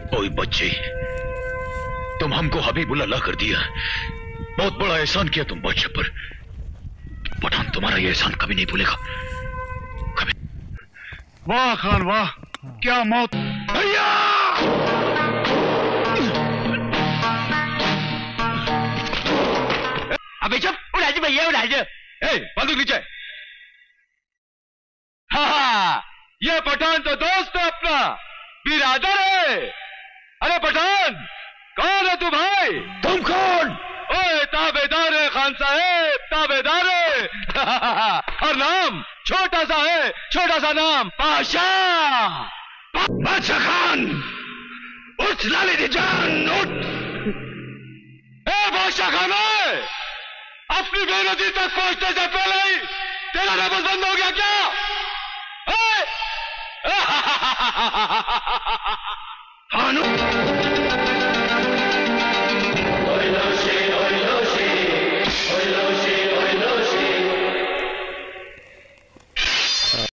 ओए बच्चे, तुम हमको हबीबुल्लाह कर दिया। बहुत बड़ा एहसान किया तुम बादशाह पर। पठान तुम्हारा ये एहसान कभी नहीं भूलेगा, कभी। वाह खान वाह, क्या मौत। भैया! अबे चुप, उड़ा दे भैया, उड़ा दे। बंदूक नीचे। हाँ, ये पठान तो दोस्त है अपना, बिरादर है। अरे पठान, कौन है तू भाई? तुम कौन? ओए ताबेदार है खान साहेब, ताबेदार है। और नाम छोटा सा है, छोटा सा नाम, पाशा। बादशाह खान, उठ लाले दी जान, उठ। बादशाह खान, अपनी बेनती तक पहुंचने से पहले ही तेरा नफस बंद हो गया क्या? खानू